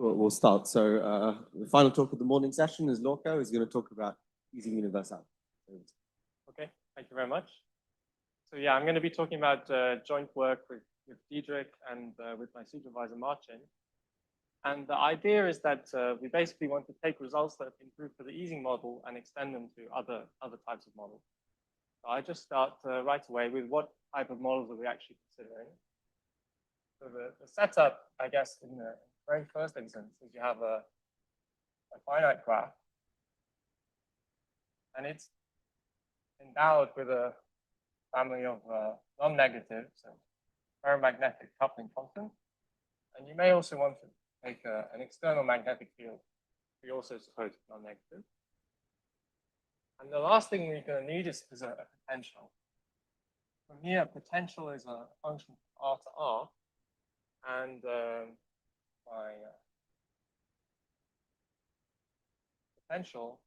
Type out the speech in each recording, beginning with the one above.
We'll start. So the final talk of the morning session is Lorca, who's going to talk about Ising universality. Okay, thank you very much. So yeah, I'm going to be talking about joint work with Diederik and with my supervisor, Martin. And the idea is that we basically want to take results that have been proved for the Ising model and extend them to other types of models. So I just start right away with what type of models are we actually considering. So the setup, I guess, in the very first instance is you have a finite graph, and it's endowed with a family of non-negative, so paramagnetic coupling constant. And you may also want to take an external magnetic field. We also suppose non-negative. And the last thing we're going to need is a potential. From here, potential is a function from R to R. And my potential,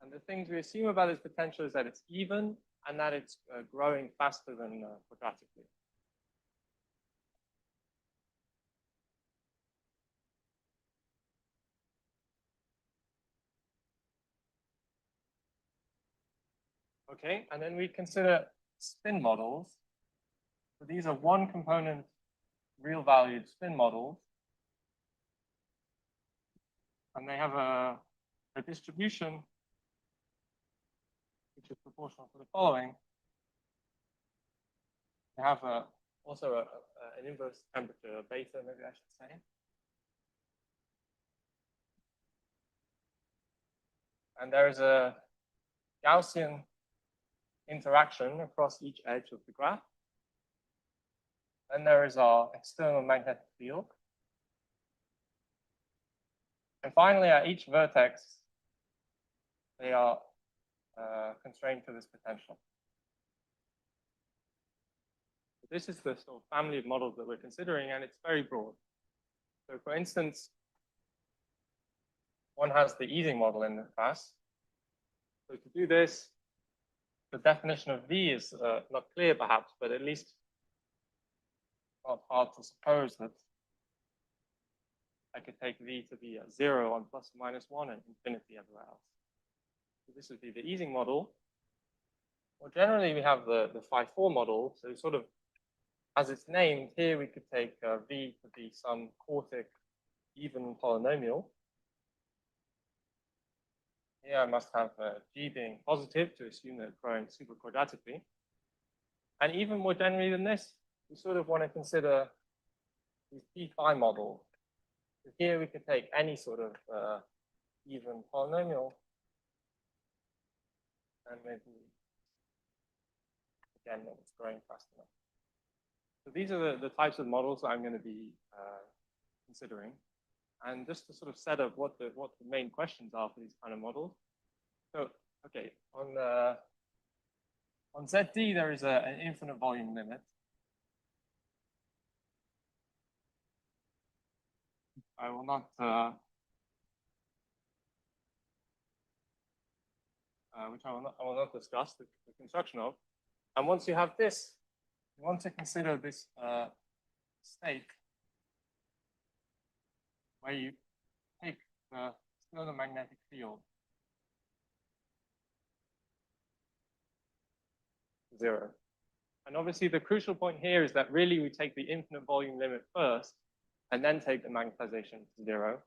and the things we assume about this potential is that it's even and that it's growing faster than quadratically. Okay, and then we consider spin models. So these are one component real valued spin models. And they have a distribution which is proportional to the following. They have also an inverse temperature, beta, maybe I should say. And there is a Gaussian interaction across each edge of the graph. Then there is our external magnetic field. And finally, at each vertex, they are constrained to this potential. This is the sort of family of models that we're considering, and it's very broad. So for instance, one has the Ising model in the class. So to do this, the definition of V is not clear perhaps, but at least not hard to suppose that I could take V to be 0 on plus or minus 1 and infinity everywhere else. So this would be the Ising model. Well, generally we have the phi-4 model. So sort of as it's named here, we could take V to be some quartic even polynomial. Here I must have G being positive to assume that it's growing super quadratically. And even more generally than this, we sort of want to consider these P-phi models. So here we could take any sort of even polynomial, and maybe again that it's growing fast enough. So these are the types of models that I'm going to be considering. And just to sort of set up what the main questions are for these kind of models. So, okay, on ZD, there is an infinite volume limit. I will not, which I will not discuss the construction of. And once you have this, you want to consider this state where you take the external magnetic field 0. And obviously the crucial point here is that really we take the infinite volume limit first and then take the magnetization to 0.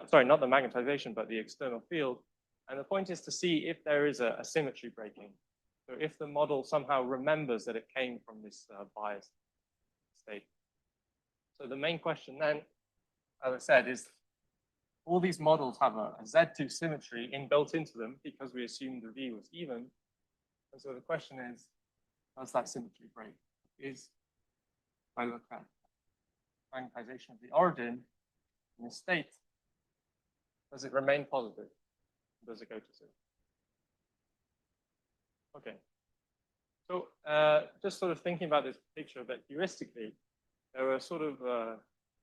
Sorry, not the magnetization, but the external field. And the point is to see if there is a symmetry breaking. So if the model somehow remembers that it came from this biased state. So the main question then, as I said, is all these models have a Z2 symmetry inbuilt into them because we assumed the V was even. And so the question is, does that symmetry break? If I look at magnetization of the origin in the state, does it remain positive? Does it go to 0? Okay. So just sort of thinking about this picture a bit heuristically, there are sort of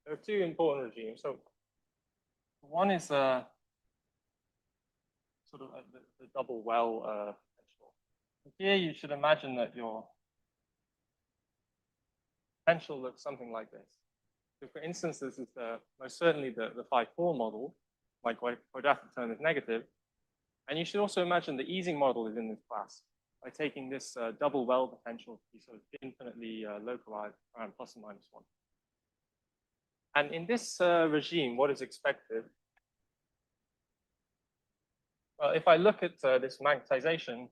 there are two important regimes. So one is sort of the double well potential. Here you should imagine that your potential looks something like this. So for instance, this is most certainly the phi-4 model. My quadratic term is negative. And you should also imagine the Ising model is in this class by taking this double well potential to be sort of infinitely localized around plus or minus 1. And in this regime, what is expected? Well, if I look at this magnetization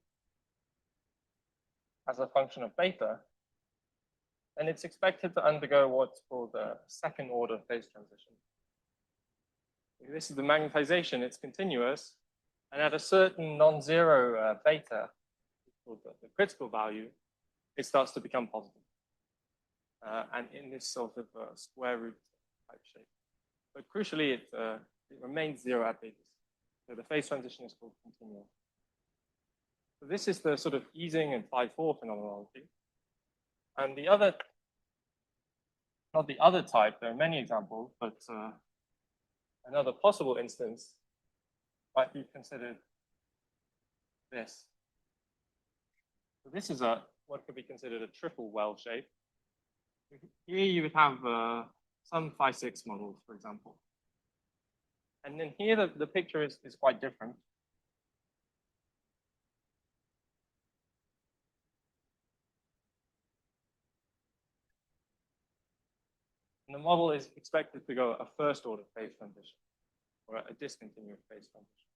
as a function of beta, then it's expected to undergo what's called a second order phase transition. This is the magnetization, it's continuous, and at a certain non-zero beta, called the critical value, it starts to become positive. And in this sort of square root type shape. But crucially, it remains zero at beta. So the phase transition is called continual. So this is the sort of Ising and phi-4 phenomenology. And the other, not the other type, there are many examples, but another possible instance might be considered this. So this is what could be considered a triple well shape. Here you would have some phi-6 models, for example. And then here the picture is quite different. And the model is expected to go a first order phase transition or a discontinuous phase transition.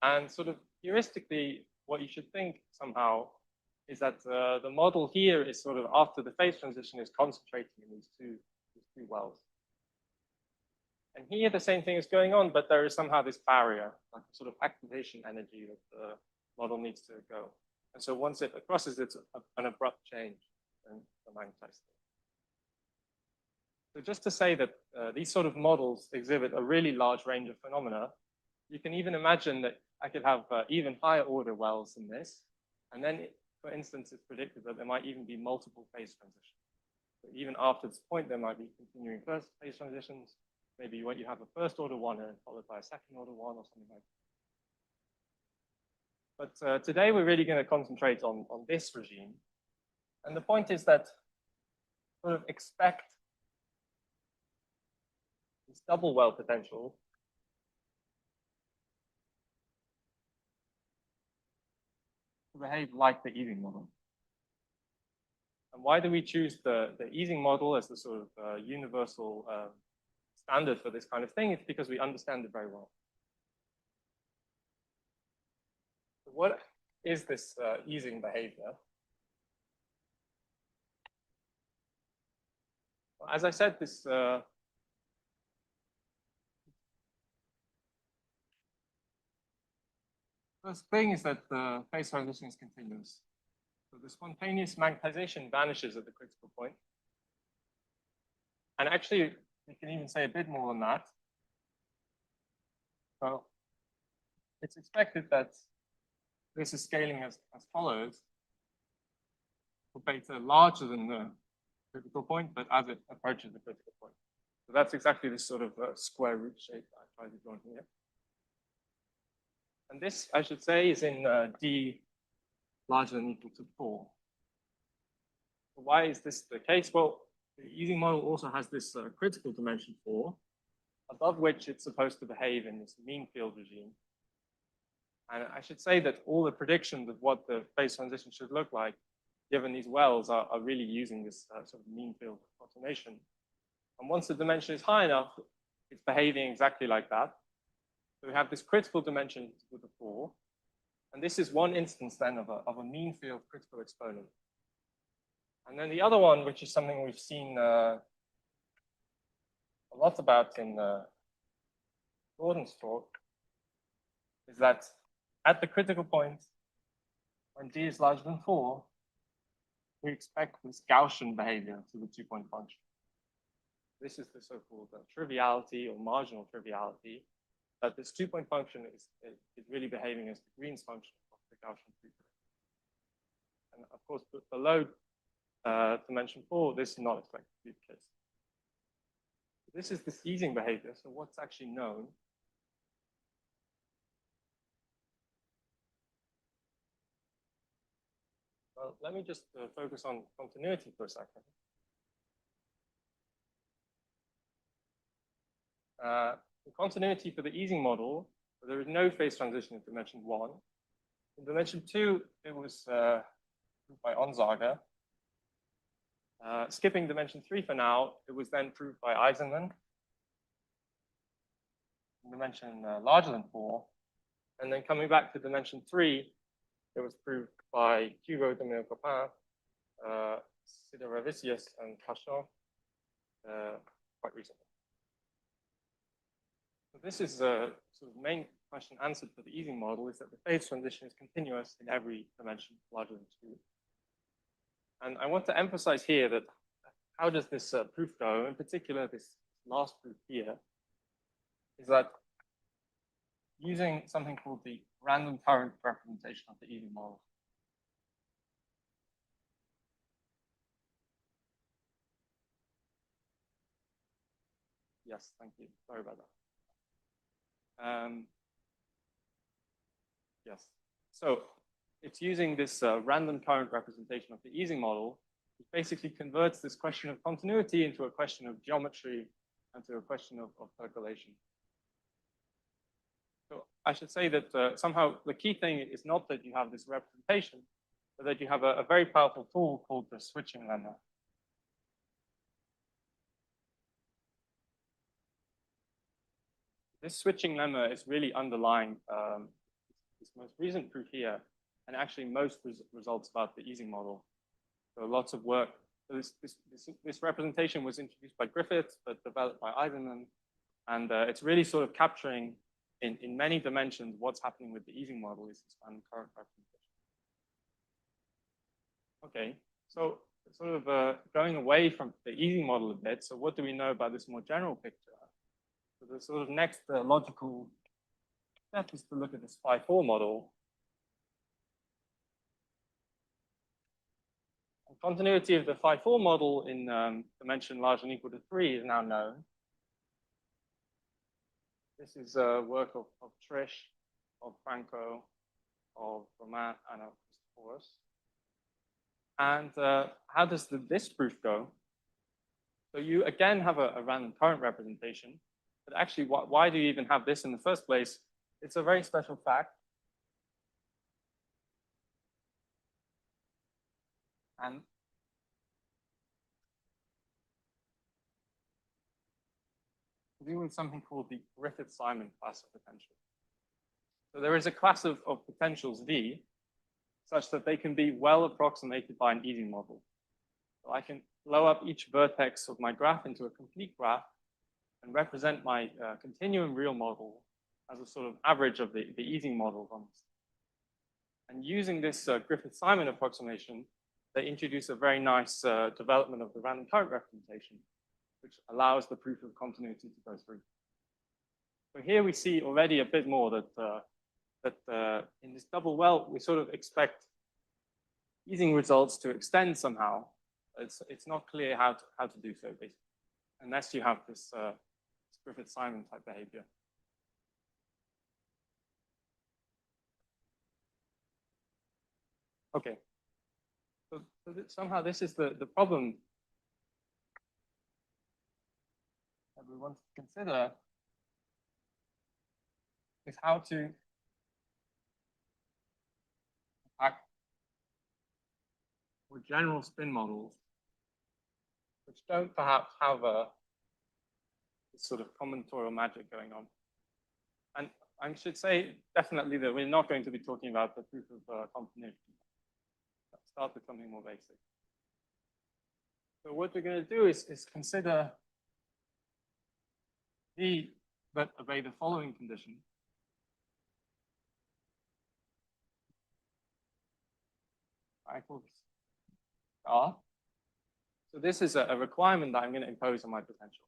And sort of heuristically, what you should think somehow is that the model here is sort of after the phase transition is concentrating in these two wells. And here the same thing is going on, but there is somehow this barrier, like a sort of activation energy that the model needs to go. And so once it crosses, it's an abrupt change in the magnetized state. So just to say that these sort of models exhibit a really large range of phenomena, you can even imagine that I could have even higher order wells than this. And then, for instance, it's predicted that there might even be multiple phase transitions. So even after this point, there might be continuing first phase transitions. Maybe you have a first order one and followed by a second order one or something like that. But today we're really going to concentrate on this regime. And the point is that sort of expect this double well potential to behave like the Ising model. And why do we choose the Ising model as the sort of universal standard for this kind of thing? It's because we understand it very well. So what is this Ising behavior? Well, as I said, this first thing is that the phase transition is continuous. So the spontaneous magnetization vanishes at the critical point. And actually, we can even say a bit more than that. So it's expected that this is scaling as follows. For beta larger than the critical point, but as it approaches the critical point. So that's exactly this sort of square root shape that I tried to draw here. And this, I should say, is in D larger than or equal to 4. So why is this the case? Well, the Ising model also has this critical dimension 4, above which it's supposed to behave in this mean field regime. And I should say that all the predictions of what the phase transition should look like, given these wells, are really using this sort of mean field approximation. And once the dimension is high enough, it's behaving exactly like that. So we have this critical dimension with a 4. And this is one instance then of a mean field critical exponent. And then the other one, which is something we've seen a lot about in Gordon's talk, is that at the critical point, when D is larger than 4, we expect this Gaussian behavior to the 2-point function. This is the so-called triviality or marginal triviality, that this 2-point function is really behaving as the Green's function of the Gaussian frequency. And of course, below dimension 4, this is not expected to be the case. This is the Ising behavior. So what's actually known? Well, let me just focus on continuity for a second. the continuity for the Ising model, there is no phase transition in dimension 1. In dimension 2, it was proved by Onzager. Skipping dimension 3 for now, it was then proved by Ising. In dimension larger than 4. And then coming back to dimension 3, it was proved by Hugo de Mille-Copin, Siderovicius, and Cachon quite recently. So this is a sort of main question answered for the Ising model, is that the phase transition is continuous in every dimension larger than 2. And I want to emphasize here that how does this proof go? In particular, this last proof here is that using something called the random current representation of the Ising model. Yes, thank you. Sorry about that. Yes. So it's using this random current representation of the Ising model, which basically converts this question of continuity into a question of geometry and to a question of percolation. So I should say that somehow the key thing is not that you have this representation, but that you have a very powerful tool called the switching lemma. This switching lemma is really underlying this most recent proof here, and actually most results about the Ising model. So lots of work. So this representation was introduced by Griffith, but developed by Ising, and it's really sort of capturing in many dimensions what's happening with the Ising model is this random current representation. Okay, so sort of going away from the Ising model a bit. So what do we know about this more general picture? So the sort of next logical step is to look at this phi-4 model. The continuity of the phi-4 model in dimension larger than or equal to 3 is now known. This is work of Trish, of Franco, of Romain, and of Christophorus. And how does this proof go? So you again have a random current representation, but actually, why do you even have this in the first place? It's a very special fact. And to do with something called the Griffith-Simon class of potential. So there is a class of potentials V such that they can be well approximated by an Ising model. So I can blow up each vertex of my graph into a complete graph and represent my continuum real model as a sort of average of the Ising models on this. And using this Griffith-Simon approximation, they introduce a very nice development of the random current representation, which allows the proof of continuity to go through. So here we see already a bit more that in this double well, we sort of expect Ising results to extend somehow. It's not clear how to do so, basically, unless you have this Griffith-Simon type behavior. Okay. So somehow this is the problem that we want to consider, is how to act with general spin models which don't perhaps have this sort of combinatorial magic going on. And I should say definitely that we're not going to be talking about the proof of continuity. Let's start with something more basic. So what we're going to do is consider V but obey the following condition. Equals R. So this is a requirement that I'm going to impose on my potential.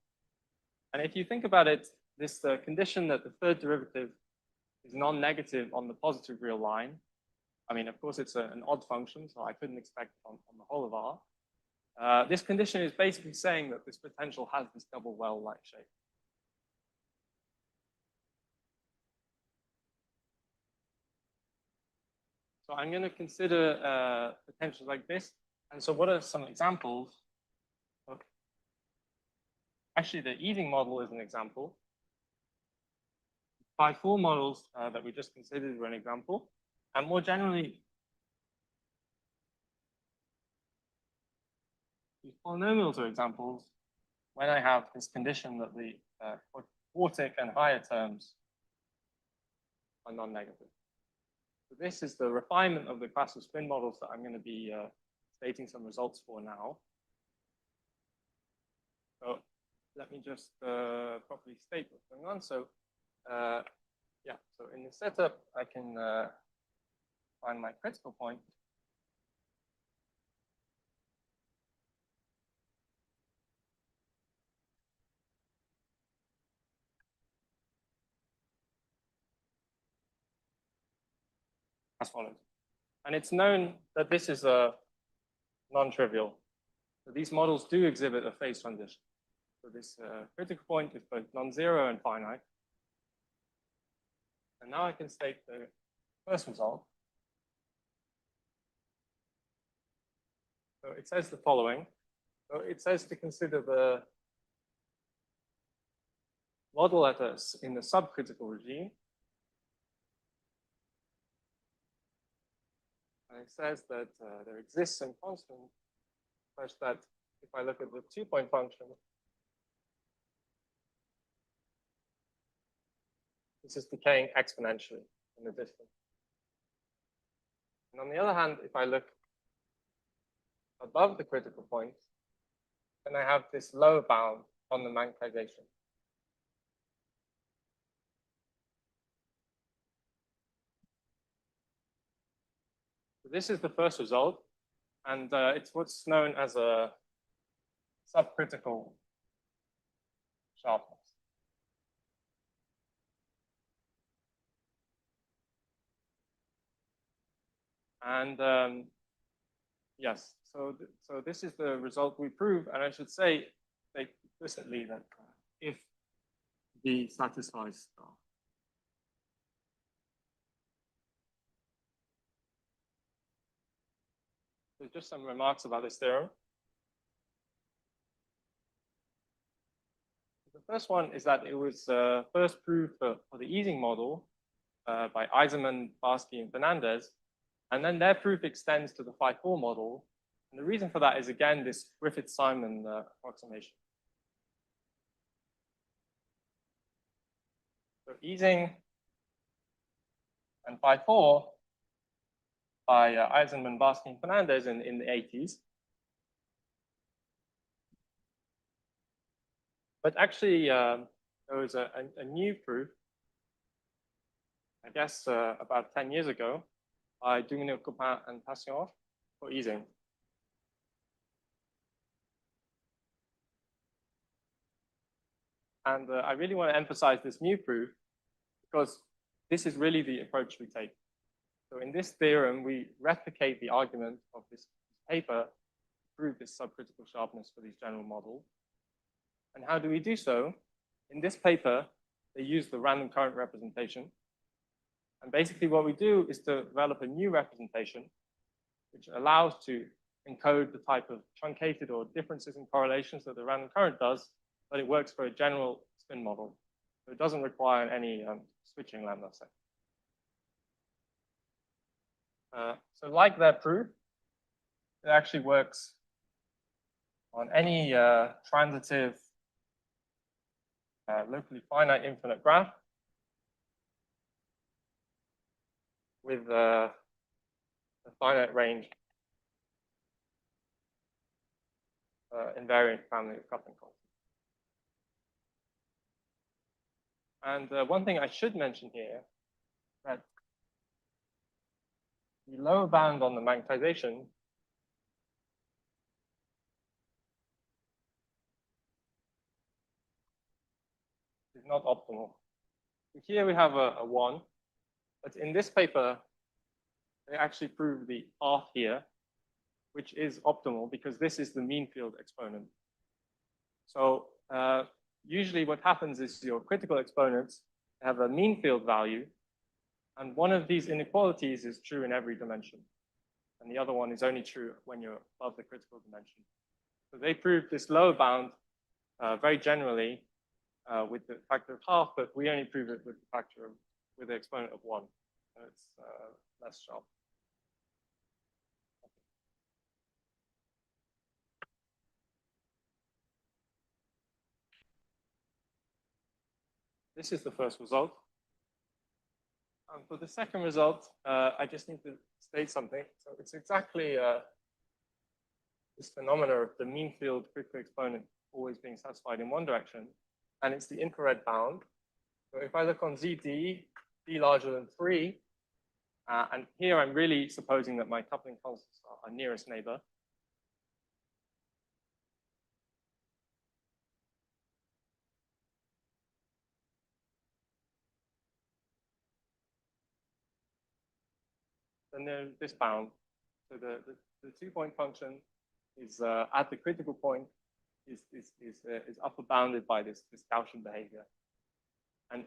And if you think about it, this condition that the third derivative is non-negative on the positive real line. I mean, of course, it's an odd function, so I couldn't expect it on the whole of R. This condition is basically saying that this potential has this double well-like shape. So I'm going to consider potentials like this. And so what are some examples? Actually, the Ising model is an example. phi-4 models that we just considered were an example. And more generally, these polynomials are examples when I have this condition that the quartic and higher terms are non-negative. So this is the refinement of the class of spin models that I'm going to be stating some results for now. So let me just properly state what's going on. So yeah, so in the setup, I can find my critical point. As follows. And it's known that this is a non-trivial. So these models do exhibit a phase transition. So this critical point is both non-zero and finite. And now I can state the first result. So it says the following. So it says to consider the model in the subcritical regime. And it says that there exists some constant such that if I look at the 2-point function, this is decaying exponentially in the distance. And on the other hand, if I look above the critical point, then I have this lower bound on the magnetization. So this is the first result, and it's what's known as a subcritical sharpness. And yes, so this is the result we prove, and I should say explicitly that if B satisfies star. There's just some remarks about this theorem. The first one is that it was first proved for the Ising model by Ising, Barsky, and Fernandez. And then their proof extends to the phi-4 model. And the reason for that is, again, this Griffith-Simon approximation. So Ising and phi-4 by Ising, Barsky, and Fernandez in the 80s. But actually, there was a new proof, I guess, about 10 years ago, by Dumino, Coupin, and Passion for Ising. And I really want to emphasize this new proof because this is really the approach we take. So in this theorem, we replicate the argument of this paper to prove this subcritical sharpness for these general models. And how do we do so? In this paper, they use the random current representation. And basically what we do is to develop a new representation which allows to encode the type of truncated or differences in correlations that the random current does, but it works for a general spin model. So it doesn't require any switching lambda set. So like their proof, it actually works on any transitive locally finite infinite graph with a finite range invariant family of coupling constants. And one thing I should mention here, that the lower bound on the magnetization is not optimal. Here we have a 1, but in this paper, they actually prove the R here, which is optimal because this is the mean field exponent. So usually what happens is your critical exponents have a mean field value, and one of these inequalities is true in every dimension, and the other one is only true when you're above the critical dimension. So they proved this lower bound very generally with the factor of half, but we only prove it with the factor of, with the exponent of 1. So it's less sharp. This is the first result. For the second result, I just need to state something. So it's exactly this phenomena of the mean field critical exponent always being satisfied in one direction, and it's the infrared bound. So if I look on ZD, D larger than 3, and here I'm really supposing that my coupling constants are nearest neighbor. Then there's this bound. So the 2-point function is at the critical point is upper bounded by this Gaussian behavior. And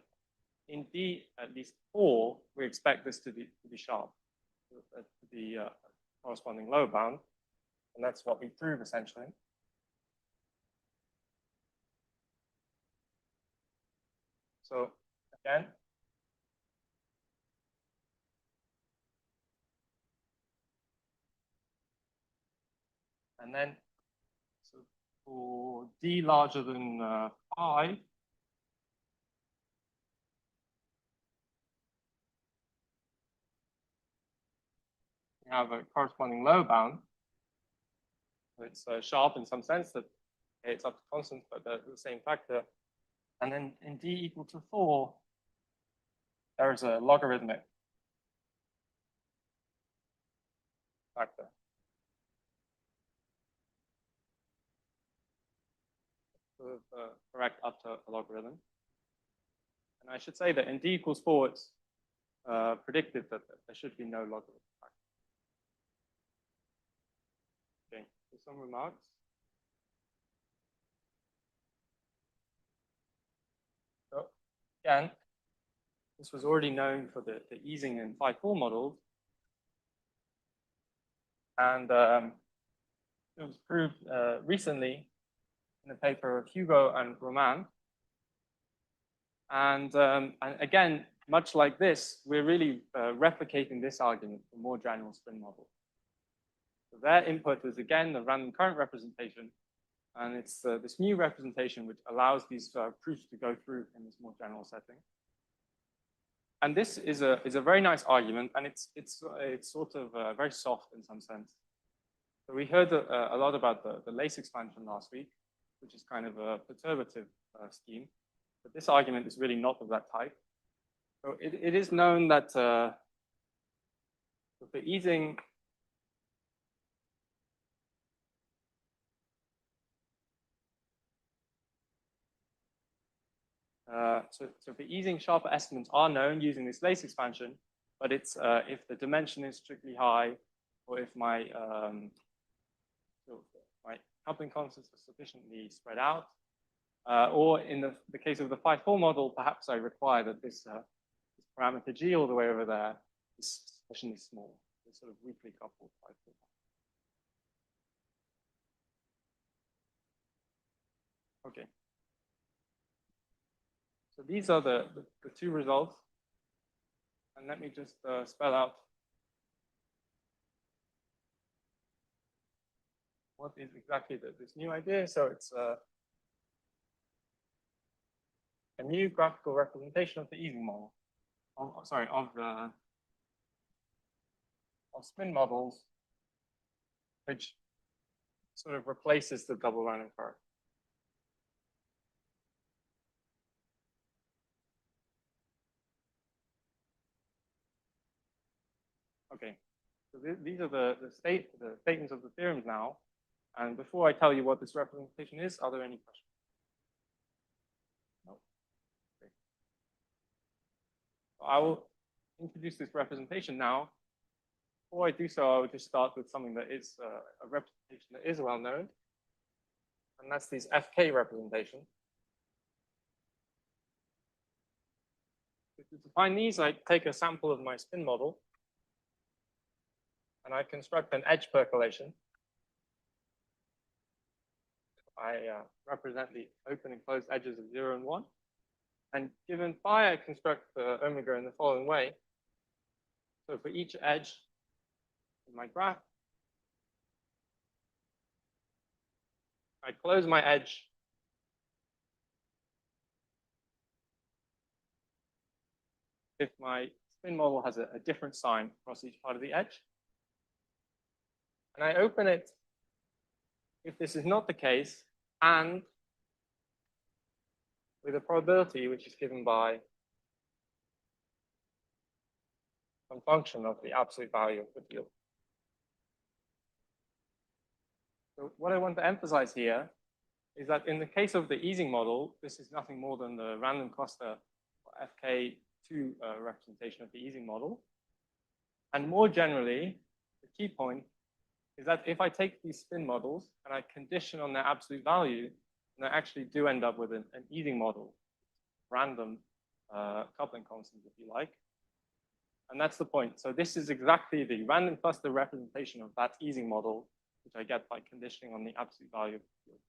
in D at least 4, we expect this to be sharp, to the corresponding lower bound. And that's what we prove essentially. So again, and then so for D larger than 5, we have a corresponding lower bound. So it's sharp in some sense that it's up to constant, but the same factor. And then in D equal to 4, there is a logarithmic factor. Sort of correct up to a logarithm. And I should say that in D equals 4, it's predicted that there should be no logarithm factor. Okay, so some remarks. So again, this was already known for the Ising and 5-4 models. And it was proved recently in a paper of Hugo and Roman. And again, much like this, we're really replicating this argument for more general spin models. So their input was again the random current representation, and it's this new representation which allows these proofs to go through in this more general setting. And this is a very nice argument, and it's sort of very soft in some sense. So we heard a lot about the lace expansion last week, which is kind of a perturbative scheme. But this argument is really not of that type. So it is known that for Ising, so for Ising, sharper estimates are known using this lace expansion, but it's if the dimension is strictly high, or if my coupling constants are sufficiently spread out, or in the case of the 5-4 model, perhaps I require that this parameter G all the way over there is sufficiently small. It's sort of weakly coupled 5-4. Okay. So these are the two results. And let me just spell out what is exactly this new idea. So it's a new graphical representation of the Ising model. Of spin models, which sort of replaces the double random curve. Okay, so these are the statements of the theorems now. And before I tell you what this representation is, are there any questions? No. Okay. So I will introduce this representation now. Before I do so, I will just start with something that is a representation that is well known, and that's these FK representations. To define these, I take a sample of my spin model, and I construct an edge percolation. I represent the open and closed edges of 0 and 1. And given phi, I construct the omega in the following way. So for each edge in my graph, I close my edge if my spin model has a different sign across each part of the edge. And I open it if this is not the case, and with a probability which is given by some function of the absolute value of the field. So what I want to emphasize here is that in the case of the Ising model, this is nothing more than the random cluster FK2 representation of the Ising model. And more generally, the key point is that if I take these spin models and I condition on their absolute value, and I actually do end up with an Ising model, random coupling constant, if you like. And that's the point. So this is exactly the random cluster representation of that Ising model, which I get by conditioning on the absolute value of the field.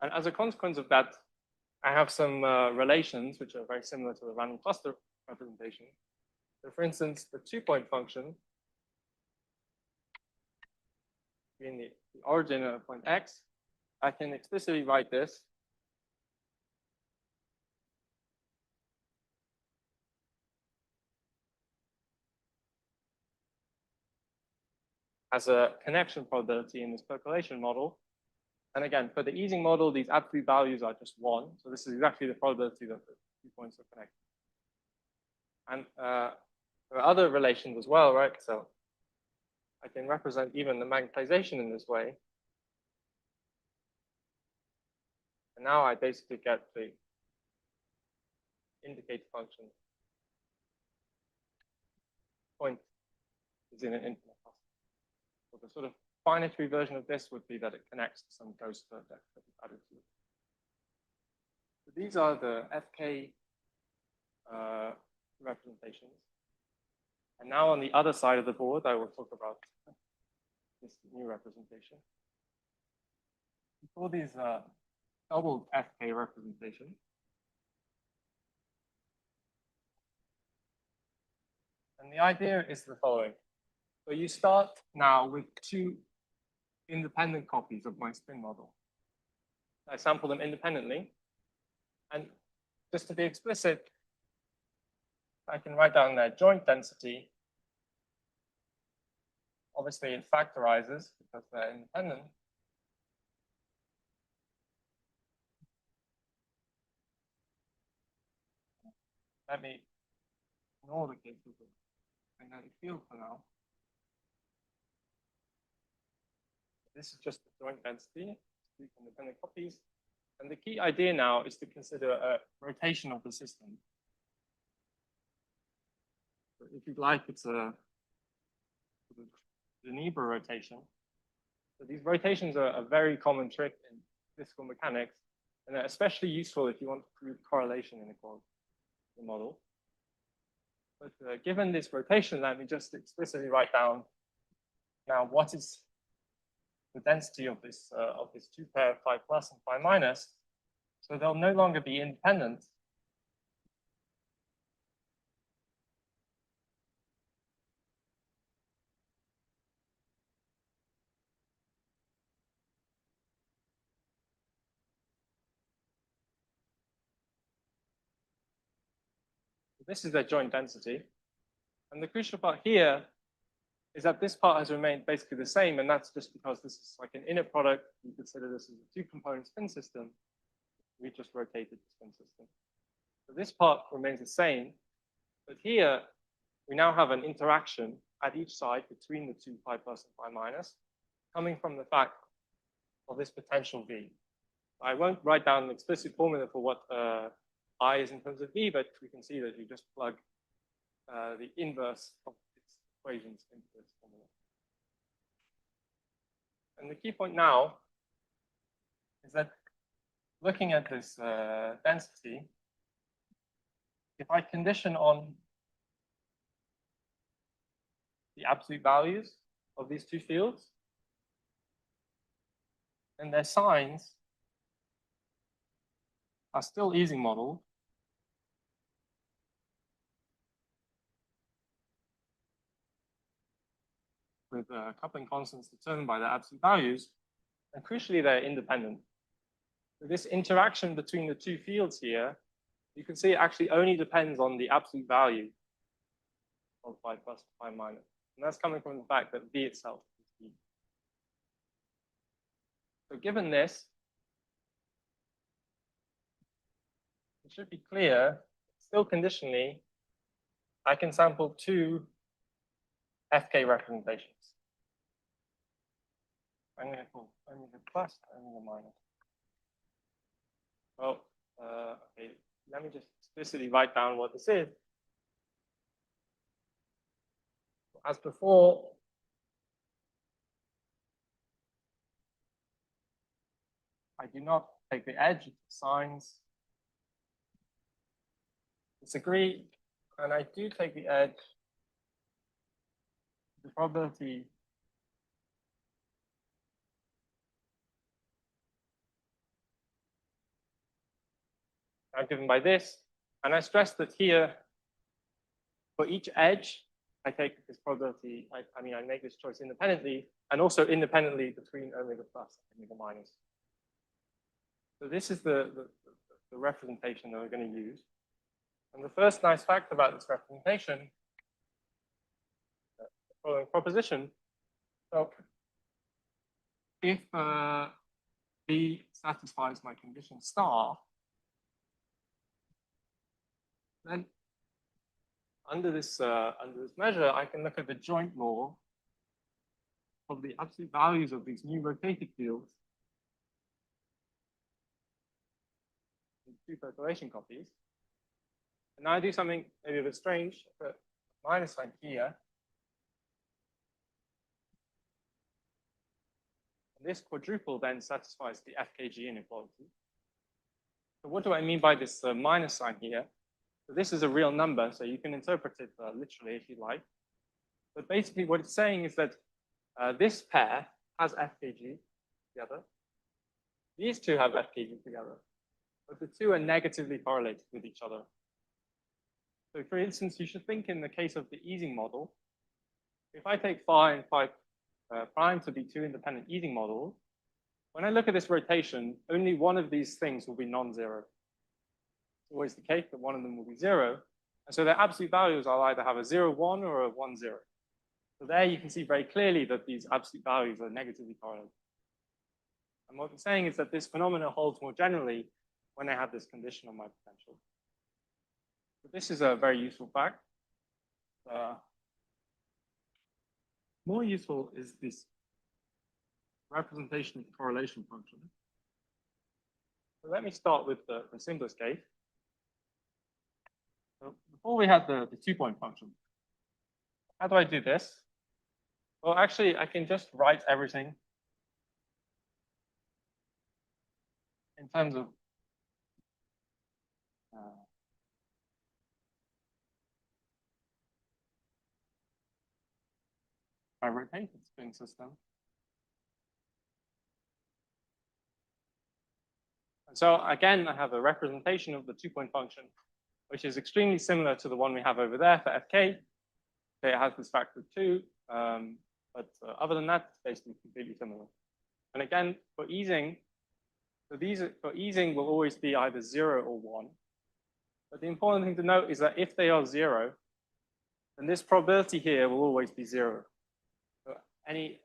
And as a consequence of that, I have some relations which are very similar to the random cluster representation. So for instance, the 2-point function between the origin and a point x, I can explicitly write this as a connection probability in this percolation model. And again, for the Ising model, these absolute values are just 1. So this is exactly the probability that the 2 points are connected. And there are other relations as well, right? So I can represent even the magnetization in this way. And now I basically get the indicator function. Point is in an infinite cluster. So the sort of binary version of this would be that it connects to some ghost vertex that is added to it. So these are the FK representations. And now on the other side of the board, I will talk about this new representation. For these doubled FK representations, and the idea is the following. So you start now with 2 independent copies of my spin model. I sample them independently. And just to be explicit, I can write down their joint density. Obviously, it factorizes because they're independent. Let me ignore the case of the magnetic field for now. This is just the joint density, 2 independent copies. And the key idea now is to consider a rotation of the system. So if you'd like, it's a Geneva rotation. So these rotations are a very common trick in physical mechanics, and they're especially useful if you want to prove correlation inequality in the model. But given this rotation, let me just explicitly write down now what is the density of this 2 pair phi plus and phi minus. So they'll no longer be independent. This is their joint density. And the crucial part here is that this part has remained basically the same, and that's just because this is like an inner product. You consider this as a 2-component spin system. We just rotated the spin system. So this part remains the same, but here we now have an interaction at each side between the 2 phi plus and phi minus, coming from the fact of this potential V. I won't write down an explicit formula for what I is in terms of V, but we can see that you just plug the inverse of its equations into this formula. And the key point now is that looking at this density, if I condition on the absolute values of these 2 fields, then their signs are still Ising modeled. With coupling constants determined by their absolute values, and crucially, they're independent. So this interaction between the two fields here, you can see it actually only depends on the absolute value of phi plus phi minus. And that's coming from the fact that V itself is V. So given this, it should be clear, still conditionally, I can sample two FK representations. I'm going to call only the plus, only the minus. Well, okay, let me just explicitly write down what this is. As before, I do not take the edge of the signs. Disagree, and I do take the edge. The probability now given by this, and I stress that here, for each edge, I take this probability, I mean, I make this choice independently, and also independently between omega plus and omega minus. So this is the representation that we're going to use. And the first nice fact about this representation, the following proposition, so if B satisfies my condition star, then under this measure, I can look at the joint law of the absolute values of these new rotated fields in two percolation copies. And now I do something maybe a bit strange, but minus sign here. And this quadruple then satisfies the FKG inequality. So what do I mean by this minus sign here? So this is a real number, so you can interpret it literally if you like. But basically what it's saying is that this pair has FKG together. These two have FKG together. But the two are negatively correlated with each other. So for instance, you should think in the case of the Ising model, if I take phi and phi prime to be two independent Ising models, when I look at this rotation, only one of these things will be non-zero. It's always the case that one of them will be 0. And so their absolute values will either have a 0, 1 or a 1, 0. So there you can see very clearly that these absolute values are negatively correlated. And what we're saying is that this phenomenon holds more generally when I have this condition on my potential. So this is a very useful fact. More useful is this representation of the correlation function. So let me start with the simplest case. So before we had the 2-point function. How do I do this? Well, actually, I can just write everything in terms of my rotated spin system. And so again, I have a representation of the 2-point function, which is extremely similar to the one we have over there for FK. Okay, it has this factor of 2, but other than that, it's basically completely similar. And again, for Ising, so these for Ising will always be either 0 or 1. But the important thing to note is that if they are 0, then this probability here will always be 0. So any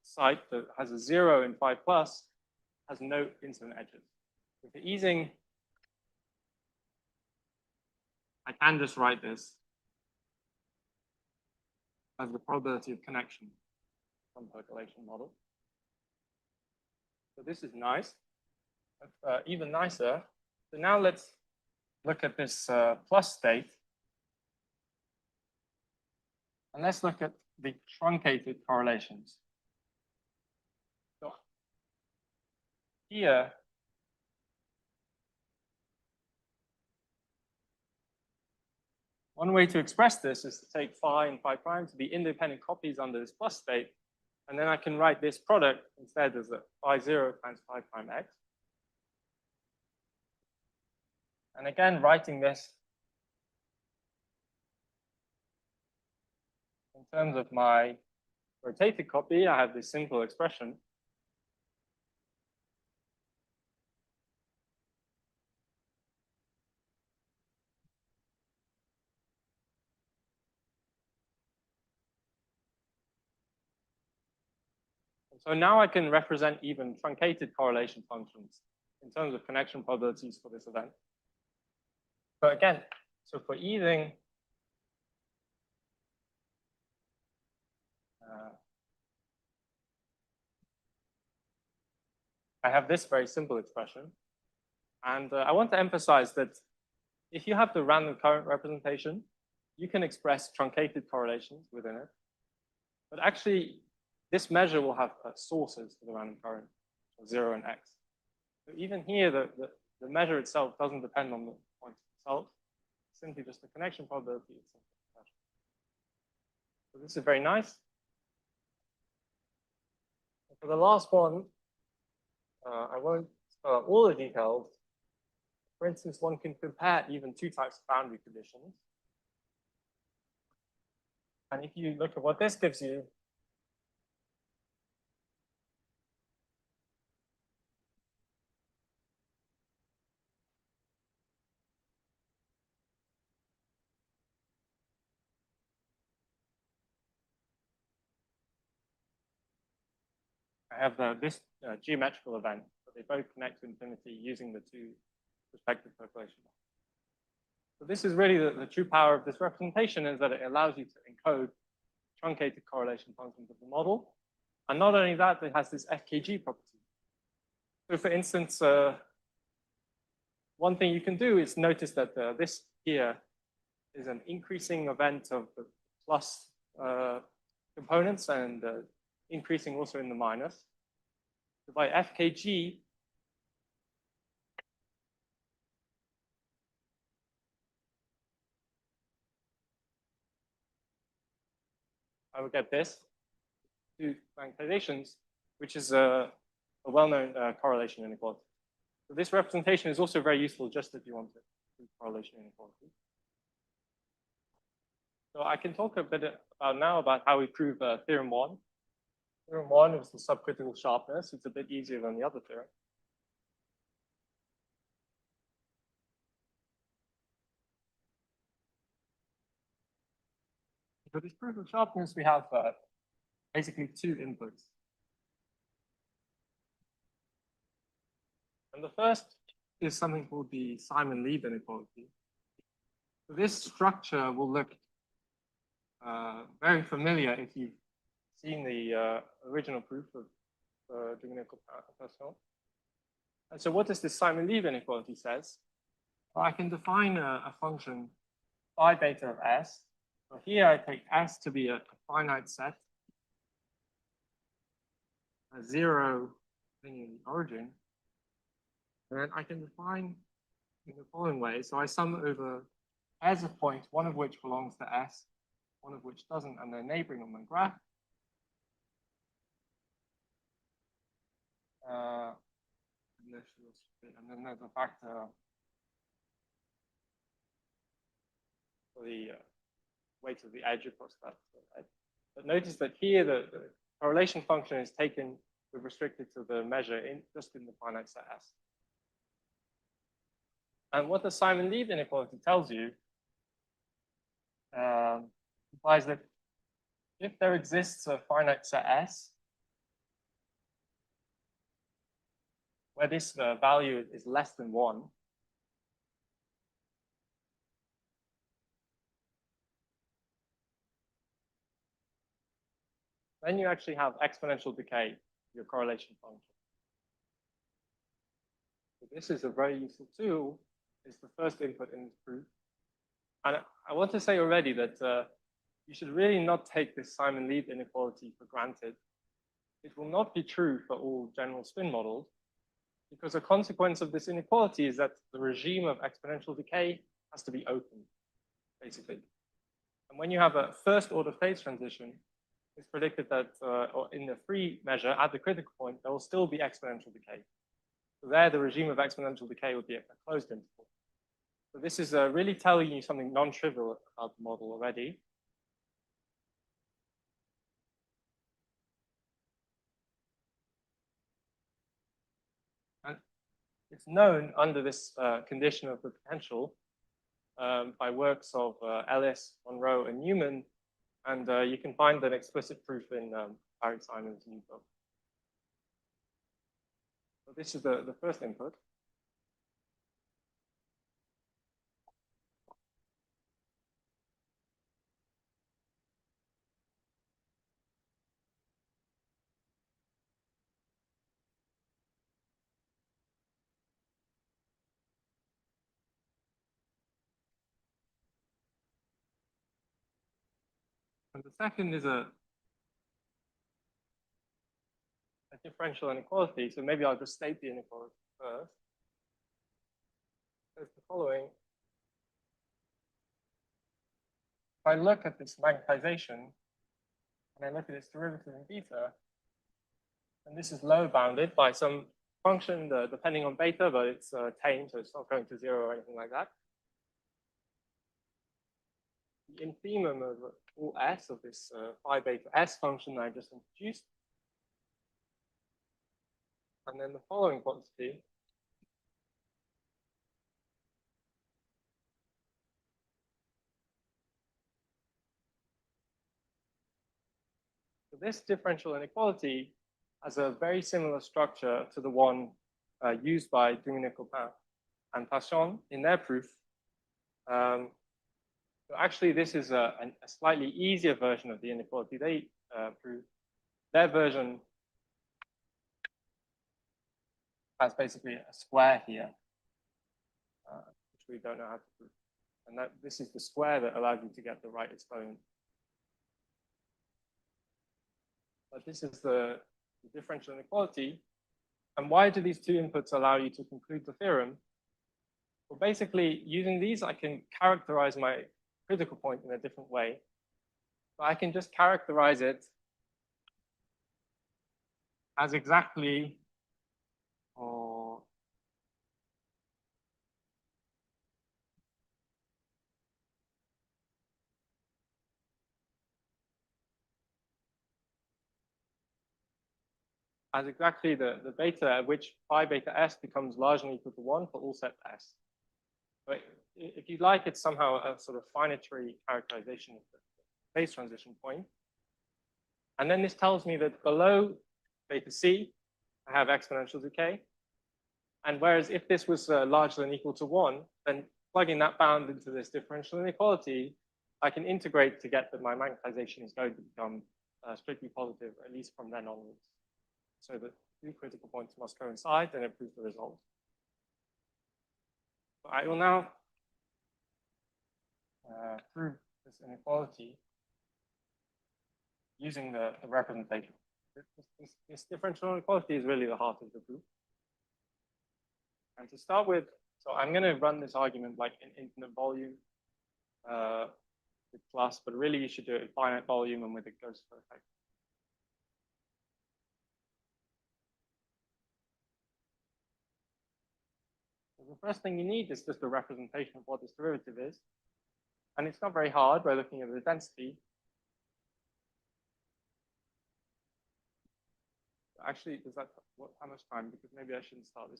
site that has a 0 in phi plus has no incident edges. So for Ising, I can just write this as the probability of connection from percolation model. So this is nice. Even nicer. So now let's look at this plus state. And let's look at the truncated correlations. So here, one way to express this is to take phi and phi prime to be independent copies under this plus state. And then I can write this product instead as a phi 0 times phi prime x. And again, writing this in terms of my rotated copy, I have this simple expression. So now I can represent even truncated correlation functions in terms of connection probabilities for this event. But again, so for Ising, I have this very simple expression. And I want to emphasize that if you have the random current representation, you can express truncated correlations within it. But actually, this measure will have sources for the random current, 0 and x. So even here, the measure itself doesn't depend on the point itself, it's simply just the connection probability itself. So this is very nice. And for the last one, I won't spell out all the details. For instance, one can compare even two types of boundary conditions. And if you look at what this gives you, I have this geometrical event, but they both connect to infinity using the two respective percolation models. So this is really the true power of this representation, is that it allows you to encode truncated correlation functions of the model. And not only that, it has this FKG property. So for instance, one thing you can do is notice that this here is an increasing event of the plus components and increasing also in the minus. So by FKG, I will get this, two magnetizations, which is a well-known correlation inequality. So this representation is also very useful just if you want to prove correlation inequality. So I can talk a bit about how we prove theorem 1. Theorem 1 is the subcritical sharpness. It's a bit easier than the other theorem. For this proof of sharpness, we have basically two inputs. And the first is something called the Simon-Leib inequality. So this structure will look very familiar if you've seen the original proof of Gunaratnam. And so what does this Simon-Leib inequality says? Well, I can define a function phi beta of s. So here I take S to be a finite set, a 0 thing in the origin. And then I can define in the following way. So I sum over pairs of points, one of which belongs to S, one of which doesn't, and they're neighboring on my graph. And then there's a factor for the weight of the edge across that edge. But notice that here the correlation function is taken with restricted to the measure just in the finite set S. And what the Simon-Leib inequality tells you implies that if there exists a finite set S, where this value is less than 1, then you actually have exponential decay to your correlation function. So this is a very useful tool. It's the first input in this proof. And I want to say already that you should really not take this Simon-Leib inequality for granted. It will not be true for all general spin models, because a consequence of this inequality is that the regime of exponential decay has to be open, basically. And when you have a first order phase transition, it's predicted that or in the free measure at the critical point, there will still be exponential decay. So there, the regime of exponential decay would be a closed interval. So this is really telling you something non-trivial about the model already. And it's known under this condition of the potential by works of Ellis, Monroe, and Newman. And you can find an explicit proof in Barry Simon's new book. So this is the first input. And the second is a differential inequality. So maybe I'll just state the inequality first. It's the following. If I look at this magnetization, and I look at its derivative in beta, and this is low bounded by some function depending on beta, but it's tame, so it's not going to zero or anything like that. The infimum of all s of this phi beta s function that I just introduced. And then the following quantity so this differential inequality has a very similar structure to the one used by Duminy-Coppin and Trishen in their proof. So actually, this is a slightly easier version of the inequality they proved. Their version has basically a square here, which we don't know how to prove. And that this is the square that allows you to get the right exponent. But this is the differential inequality. And why do these two inputs allow you to conclude the theorem? Well, basically, using these, I can characterize my critical point in a different way. So I can just characterize it as exactly, or as exactly the beta at which phi beta s becomes larger than equal to 1 for all set s. But if you like, it's somehow a sort of finitary characterization of the phase transition point. And then this tells me that below beta c, I have exponential decay. And whereas if this was larger than equal to 1, then plugging that bound into this differential inequality, I can integrate to get that my magnetization is going to become strictly positive, at least from then onwards. So the two critical points must coincide, and it proves the result. So I will now prove this inequality using the representation. This differential inequality is really the heart of the proof. And to start with, so I'm going to run this argument like in infinite volume with plus, but really you should do it in finite volume and with a Gauss effect. So the first thing you need is just a representation of what this derivative is. And it's not very hard by looking at the density. Actually, does that how much time? Because maybe I shouldn't start this.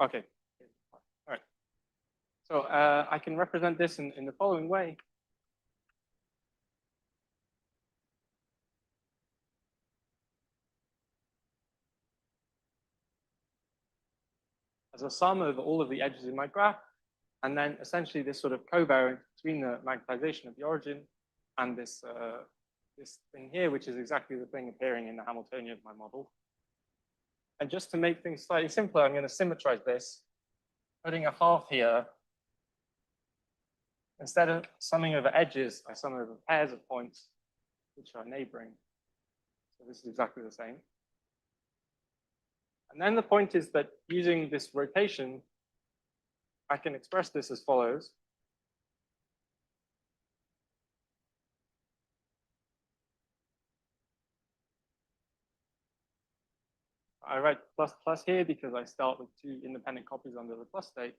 Okay. All right. So I can represent this in the following way. As a sum of all of the edges in my graph, and then essentially this sort of covariance between the magnetization of the origin and this this thing here, which is exactly the thing appearing in the Hamiltonian of my model. And just to make things slightly simpler, I'm going to symmetrize this, putting a half here. Instead of summing over edges, I sum over pairs of points which are neighboring. So this is exactly the same. And then the point is that using this rotation, I can express this as follows. write plus plus here because I start with two independent copies under the plus state.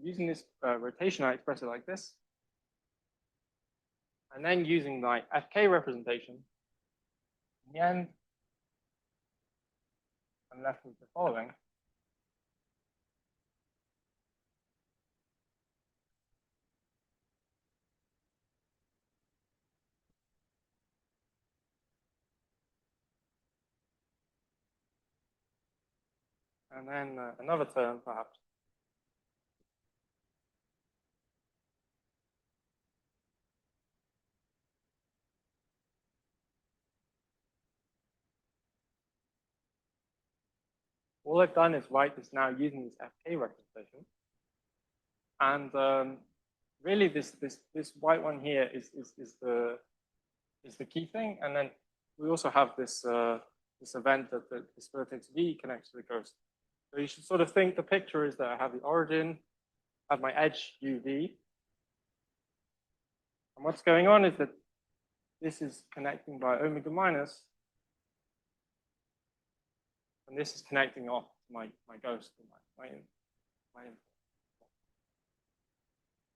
Using this rotation, I express it like this. And then using my FK representation, in the end, I'm left with the following. And then another term, perhaps. All I've done is write this now using this FK representation. And really this white one here is the key thing. And then we also have this this event that this vertex V connects to the ghost. So you should sort of think the picture is that I have the origin, I have my edge UV. And what's going on is that this is connecting by omega minus, and this is connecting off my ghost, my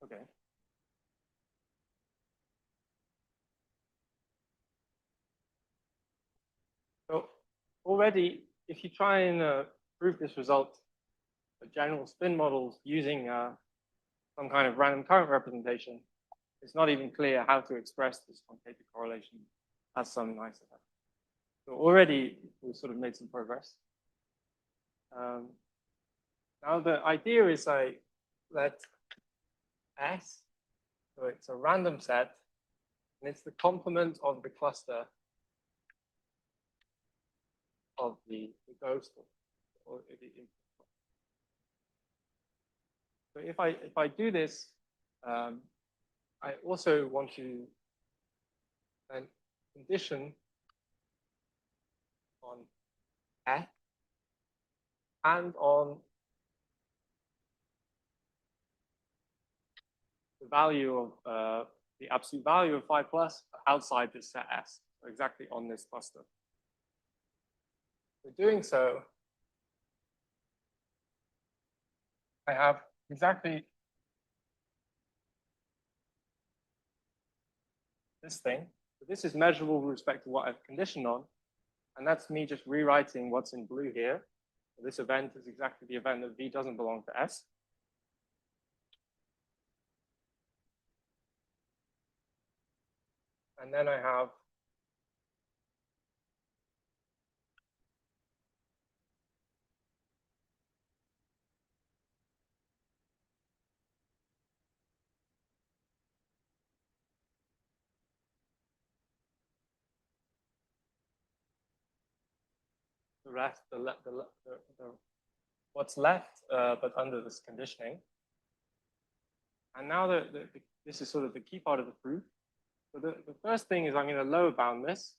okay. So already, if you try and prove this result for general spin models using some kind of random current representation, it's not even clear how to express this truncated correlation as some nice effect. So already we've sort of made some progress. Now the idea is I let S, so it's a random set, and it's the complement of the cluster of the ghost or the input. So if I do this, I also want to then condition on F and on the value of the absolute value of phi plus outside this set S, so exactly on this cluster. For doing so, I have exactly this thing. So this is measurable with respect to what I've conditioned on. And that's me just rewriting what's in blue here. So this event is exactly the event that V doesn't belong to S. And then I have the rest, what's left, but under this conditioning. And now this is sort of the key part of the proof. So the first thing is I'm going to lower bound this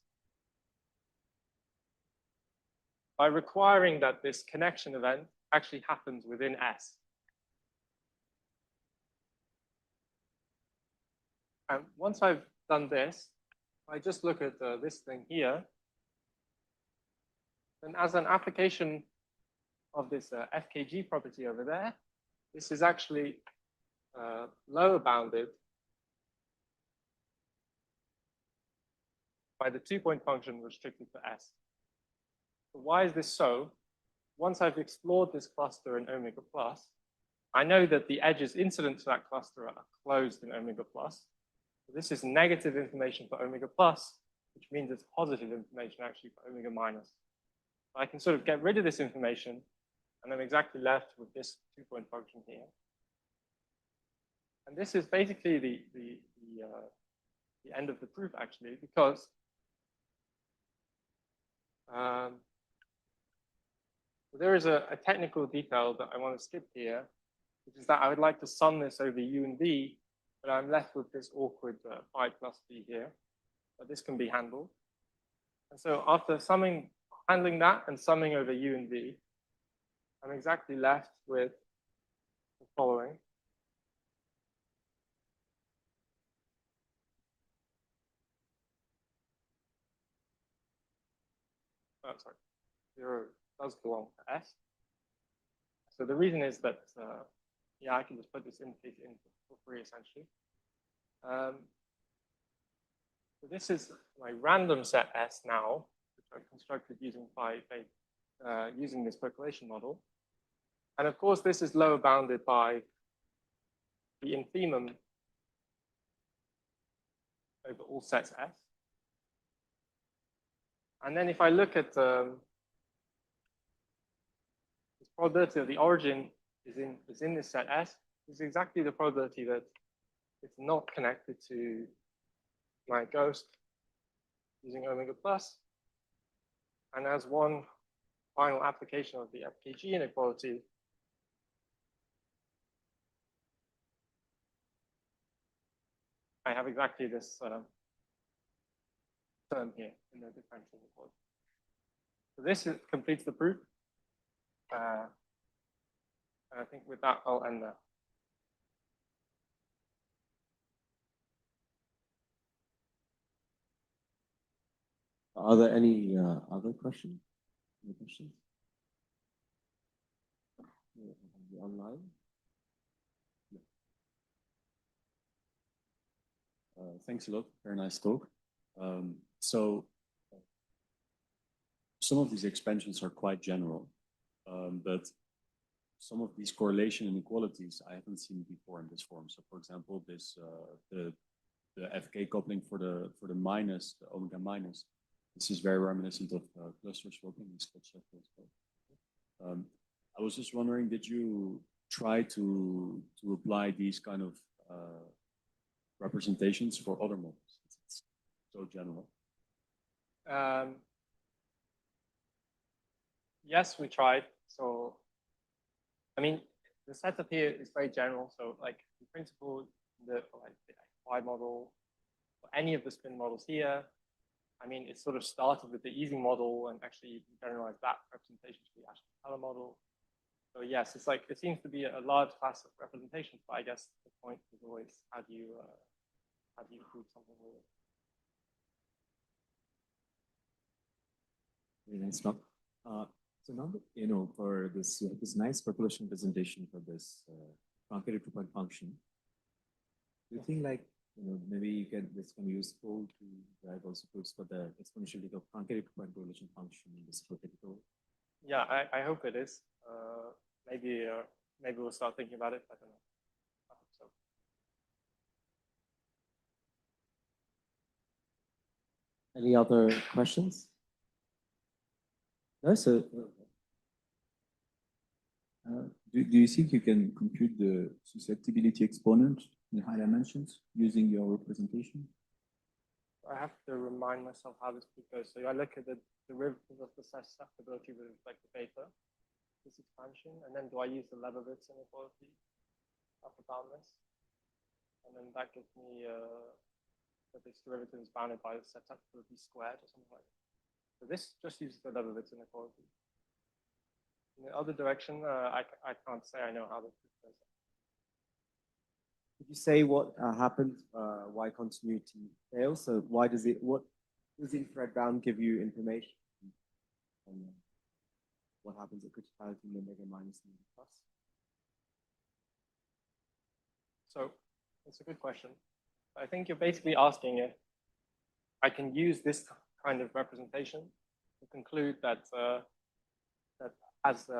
by requiring that this connection event actually happens within S. And once I've done this, I just look at this thing here. And as an application of this FKG property over there, this is actually lower bounded by the 2-point function restricted to S. So why is this so? Once I've explored this cluster in omega plus, I know that the edges incident to that cluster are closed in omega plus. So this is negative information for omega plus, which means it's positive information actually for omega minus. So I can sort of get rid of this information, and I'm exactly left with this 2-point function here. And this is basically the end of the proof, actually, because there is a technical detail that I want to skip here, which is that I would like to sum this over U and V, but I'm left with this awkward phi plus V here. But this can be handled. And so after handling that and summing over U and V, I'm exactly left with the following. Oh, sorry, 0. does belong to S. So the reason is that, yeah, I can just put this indicator in for free, essentially. So this is my random set S now, which I constructed using using this percolation model. And of course, this is lower bounded by the infimum over all sets S. And then if I look at this probability of the origin is in this set S, this is exactly the probability that it's not connected to my ghost using omega plus. And as one final application of the FKG inequality, I have exactly this term here in the differential inequality. So this completes the proof. And I think with that, I'll end there. Are there any other questions? Any questions? Online? Thanks a lot. Very nice talk. So some of these expansions are quite general, but some of these correlation inequalities I haven't seen before in this form. So, for example, this the FK coupling for the minus, the omega minus. This is very reminiscent of cluster swapping. I was just wondering, did you try to apply these kind of representations for other models? It's so general. Yes, we tried. So, I mean, the setup here is very general. So, like in principle, the XY model, or any of the spin models here, I mean, it sort of started with the Ising model, and actually you can generalize that representation to the Ashton-Haller model. So yes, it's like it seems to be a large class of representations, but I guess the point is always how do you prove something with it? Very nice talk. So now that, you know, for this, you have this nice percolation presentation for this truncated two-point function. Do you think, like, you know, maybe you can, this can be useful to drive also proofs for the exponentiality of truncated two-point correlation function in this hypothetical? Yeah, I hope it is. Maybe we'll start thinking about it. I don't know. I hope so. Any other questions? No, so do you think you can compute the susceptibility exponent in high dimensions using your representation? I have to remind myself how this goes. So I look at the derivative of the susceptibility with respect to beta, this expansion, and then do I use the Leibovitz inequality upper boundless? And then that gives me that this derivative is bounded by the susceptibility squared or something like that. So this just uses the Leibovitz inequality. In the other direction, I can't say I know how this goes. Could you say what happened? Why continuity fails? So why does it? What does the infrared bound give you information? And what happens at criticality in omega minus and plus? So it's a good question. I think you're basically asking if I can use this kind of representation to conclude that that as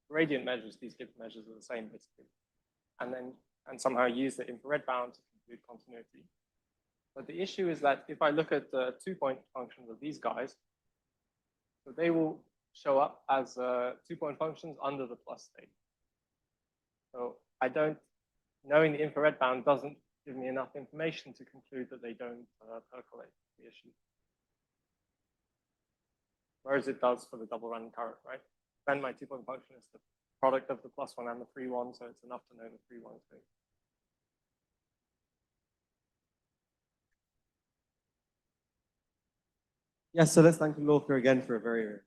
gradient measures, these given measures are the same basically, and somehow use the infrared bound to conclude continuity. But the issue is that if I look at the two-point functions of these guys, so they will show up as two-point functions under the plus state. So knowing the infrared bound doesn't give me enough information to conclude that they don't percolate the issue. Whereas it does for the double random current, right? Then my two-point function is the product of the plus one and the free one, so it's enough to know the free one thing. Yeah, so let's thank Lorca again for a very